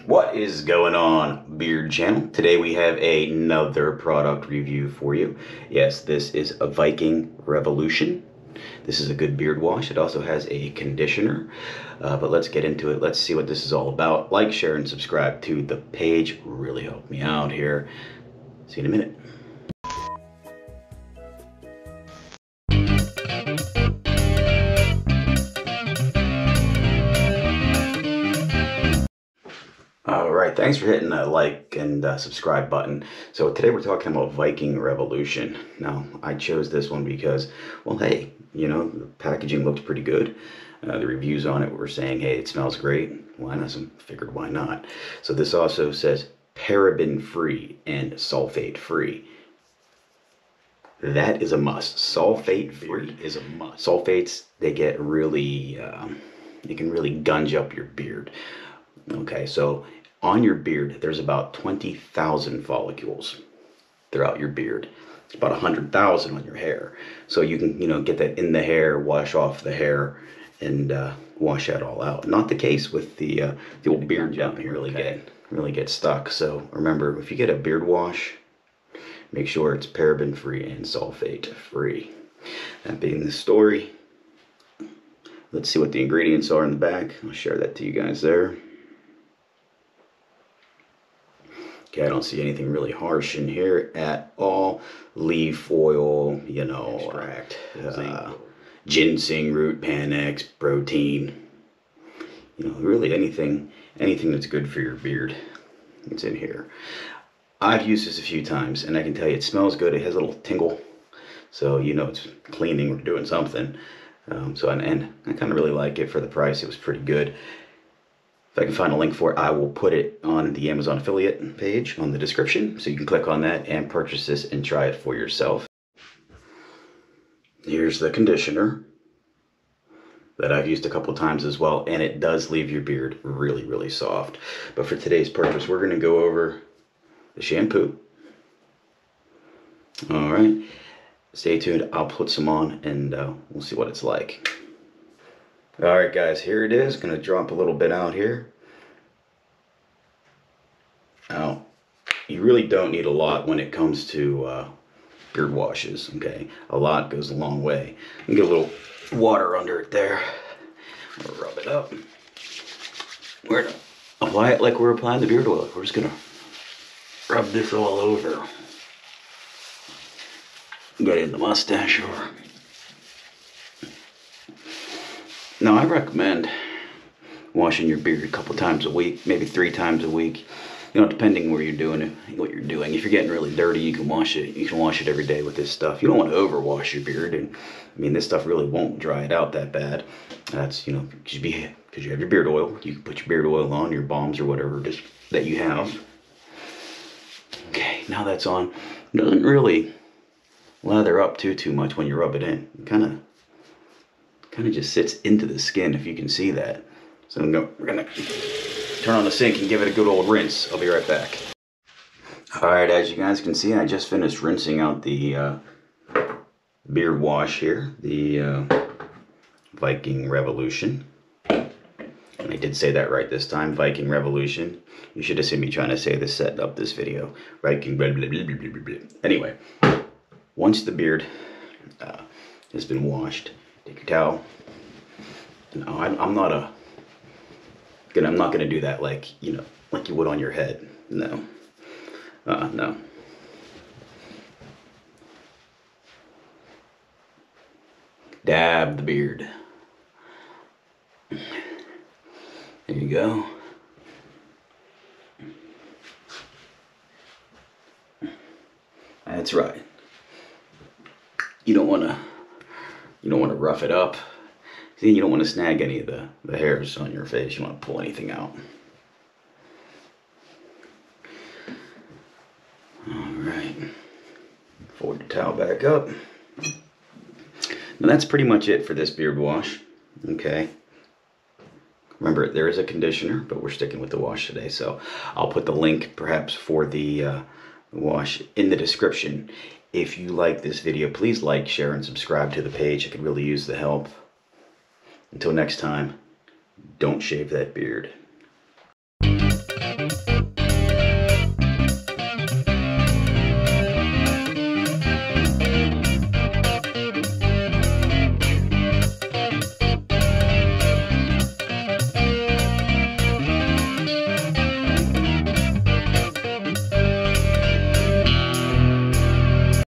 What is going on, Beard Channel? Today we have another product review for you. Yes, this is a Viking Revolution. This is a good beard wash. It also has a conditioner, but let's get into it. Let's see what this is all about. Like, share, and subscribe to the page. Really help me out here. See you in a minute. Alright, thanks for hitting that like and subscribe button. So today we're talking about Viking Revolution. Now, I chose this one because, well, hey, you know, the packaging looked pretty good. The reviews on it were saying, hey, it smells great. Why not? I figured, why not? So this also says paraben-free and sulfate-free. That is a must. Sulfate-free is a must. Sulfates, they get really, they can really gunge up your beard. Okay, so on your beard, there's about 20,000 follicles throughout your beard. It's about 100,000 on your hair. So you can, you know, get that in the hair, wash off the hair, and wash that all out. Not the case with the old beard down here. Really get stuck. So remember, if you get a beard wash, make sure it's paraben-free and sulfate-free. That being the story, let's see what the ingredients are in the back. I'll share that to you guys there. Okay, I don't see anything really harsh in here at all. Leaf oil, you know, extract, ginseng root, Panax, protein. You know, really anything that's good for your beard. It's in here. I've used this a few times, and I can tell you it smells good. It has a little tingle, so you know it's cleaning or doing something. And I kind of really like it for the price. It was pretty good. If I can find a link for it, I will put it on the Amazon affiliate page on the description, so you can click on that and purchase this and try it for yourself. Here's the conditioner that I've used a couple times as well, and it does leave your beard really, really soft. But for today's purpose, we're going to go over the shampoo. All right, stay tuned. I'll put some on, and we'll see what it's like. Alright guys, here it is. Gonna drop a little bit out here. Now, you really don't need a lot when it comes to beard washes, okay? A lot goes a long way. You can get a little water under it there. We'll rub it up. We're gonna apply it like we're applying the beard oil. We're just gonna rub this all over. Get it in the mustache or... Now, I recommend washing your beard a couple times a week, maybe 3 times a week. You know, depending where you're doing it, what you're doing. If you're getting really dirty, you can wash it. You can wash it every day with this stuff. You don't want to overwash your beard, and I mean, this stuff really won't dry it out that bad. That's, you know, because you have your beard oil. You can put your beard oil on, your balms or whatever just that you have. Okay, now that's on. It doesn't really lather up too much when you rub it in. It kind of just sits into the skin, if you can see that. So we're gonna turn on the sink and give it a good old rinse. I'll be right back. Alright, as you guys can see, I just finished rinsing out the beard wash here, the Viking Revolution. And I did say that right this time, Viking Revolution. You should have seen me trying to say this setting up this video. Viking blah, blah, blah, blah, blah, blah. Anyway, once the beard has been washed, take your towel. No, I'm not gonna do that like, you know, like you would on your head. No. No. Dab the beard. There you go. That's right. You don't want to rough it up. See, you don't want to snag any of the hairs on your face. You don't want to pull anything out. Alright. Fold your towel back up. Now that's pretty much it for this beard wash. Okay. Remember, there is a conditioner, but we're sticking with the wash today. So I'll put the link perhaps for the wash in the description. If you like this video, please like, share, and subscribe to the page. I could really use the help. Until next time, don't shave that beard.